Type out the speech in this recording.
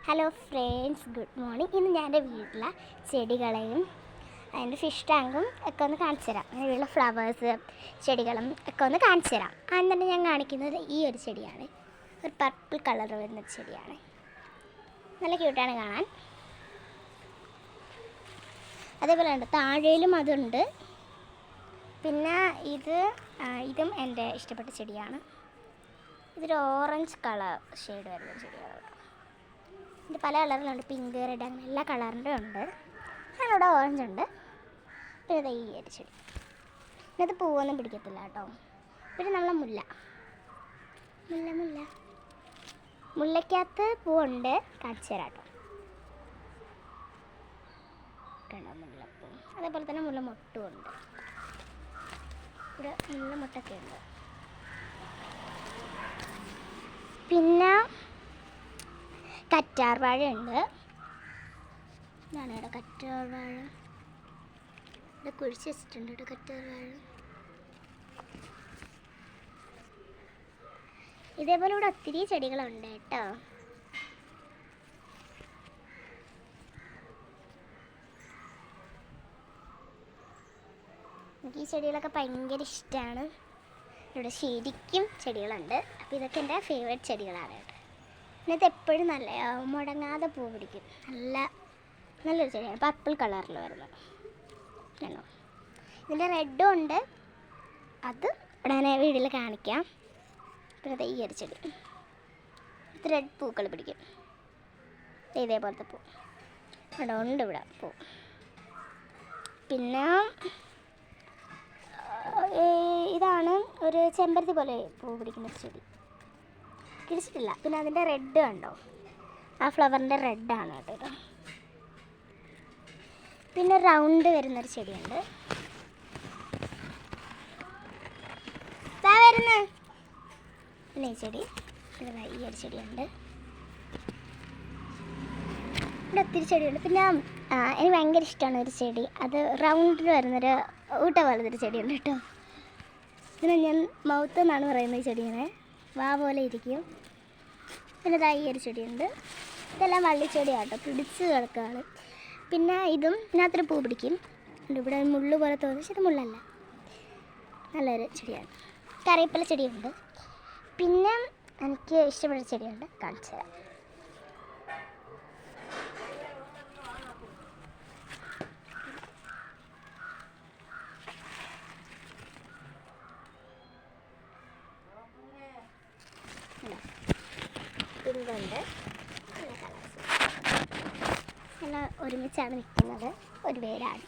Hello friends, good morning. ഇന്ന് ഞാൻ എൻ്റെ വീട്ടിലെ ചെടികളെയും അതിൻ്റെ ഫിഷ് ടാങ്കും ഒക്കെ ഒന്ന് കാണിച്ചു തരാം. എൻ്റെ വീട്ടിലെ ഫ്ലവേഴ്സ് ചെടികളും ഒക്കെ ഒന്ന് കാണിച്ചു തരാം. എന്നിട്ട് ഞാൻ കാണിക്കുന്നത് ഈ ഒരു ചെടിയാണ്. ഒരു പർപ്പിൾ കളർ വരുന്നൊരു ചെടിയാണ്. നല്ല ക്യൂട്ടാണ് കാണാൻ. അതേപോലെ ഉണ്ട്, താഴേലും അതുണ്ട്. പിന്നെ ഇതും എൻ്റെ ഇഷ്ടപ്പെട്ട ചെടിയാണ്. ഇതൊരു ഓറഞ്ച് കളർ ഷെയ്ഡ് വരുന്ന ചെടിയാണ് കേട്ടോ. ഇത് പല കളറിലുണ്ട്, പിങ്ക്, റെഡ്, അങ്ങനെ എല്ലാ കളറിൻ്റെ ഉണ്ട്. അതിനോട് ഓറഞ്ച് ഉണ്ട്. പിന്നെ ഈ ഒരു ചെടി, ഇത് പൂവൊന്നും പിടിക്കത്തില്ല കേട്ടോ. പിന്നെ നമ്മളെ മുല്ല മുല്ലയ്ക്കകത്ത് പൂവുണ്ട്, കാണിച്ചു തരാം കേട്ടോ. കണ്ടോ മുല്ലപ്പൂ. അതേപോലെ തന്നെ മുല്ലമൊട്ടും ഉണ്ട്. ഇവിടെ മുല്ലമൊട്ടൊക്കെ ഉണ്ട്. പിന്നെ കറ്റാർ വാഴ ഉണ്ട്. ഇതാണ് ഇവിടെ കറ്റാർ വാഴ. ഇവിടെ കുഴിച്ച് വെച്ചിട്ടുണ്ട് ഇവിടെ കറ്റാർ വാഴ. ഇതേപോലെ ഇവിടെ ഒത്തിരി ചെടികളുണ്ട് കേട്ടോ. എനിക്ക് ഈ ചെടികളൊക്കെ ഭയങ്കര ഇഷ്ടമാണ്. ഇവിടെ ശരിക്കും ചെടികളുണ്ട്. അപ്പോൾ ഇതൊക്കെ എൻ്റെ ഫേവറേറ്റ് ചെടികളാണ് കേട്ടോ. ഇന്നത്തെ എപ്പോഴും നല്ല മുടങ്ങാതെ പൂ പിടിക്കും. നല്ലൊരു ചെടിയാണ്, പർപ്പിൾ കളറിൽ വരുന്നത്. ആണോ, ഇതിൻ്റെ റെഡും ഉണ്ട്. അത് ഉടനെ വീട്ടിൽ കാണിക്കാം. പിന്നെ ഈ ഒരു ചെടി, ഇത് റെഡ് പൂക്കൾ പിടിക്കും. ഇതേപോലത്തെ പൂ ഇവിടെ ഉണ്ട്. ഇവിടെ പൂ. പിന്നെ ഇതാണ് ഒരു ചെമ്പരത്തി പോലെ പൂ പിടിക്കുന്നൊരു ചെടി, പിടിച്ചിട്ടില്ല. പിന്നെ അതിൻ്റെ റെഡ് കണ്ടോ, ആ ഫ്ലവറിൻ്റെ റെഡാണ് കേട്ടോ. പിന്നെ റൗണ്ട് വരുന്നൊരു ചെടിയുണ്ട്. പിന്നെ ഈ ചെടി, പിന്നെ ഈ ഒരു ചെടിയുണ്ട്. ഇവിടെ ഒത്തിരി ചെടിയുണ്ട്. പിന്നെ എനിക്ക് ഭയങ്കര ഇഷ്ടമാണ് ഒരു ചെടി, അത് റൗണ്ടിൽ വരുന്നൊരു ഊട്ട പോലത്തൊരു ചെടിയുണ്ട് കേട്ടോ. പിന്നെ ഞാൻ മൗത്ത് എന്നാണ് പറയുന്നത് ഈ ചെടീനെ. വാ പോലെ ഇരിക്കും. പിന്നെ ഈ ഒരു ചെടിയുണ്ട്. ഇതെല്ലാം വള്ളിച്ചെടിയാട്ടോ, പിടിച്ച് കിടക്കുകയാണ്. പിന്നെ ഇതിനകത്തൊരു പൂ പിടിക്കും. ഇവിടെ മുള്ളു പോലെ തോന്നി, പക്ഷെ ഇത് മുള്ളല്ല, നല്ലൊരു ചെടിയാണ്. കറിവേപ്പില ചെടിയുണ്ട്. പിന്നെ എനിക്ക് ഇഷ്ടപ്പെട്ട ചെടിയുണ്ട്, കാണിച്ചു തരാം. പിങ്കുണ്ട്, നല്ല കളേഴ്സ് എല്ലാം ഒരുമിച്ചാണ് നിൽക്കുന്നത്. ഒരു പേരാണ്.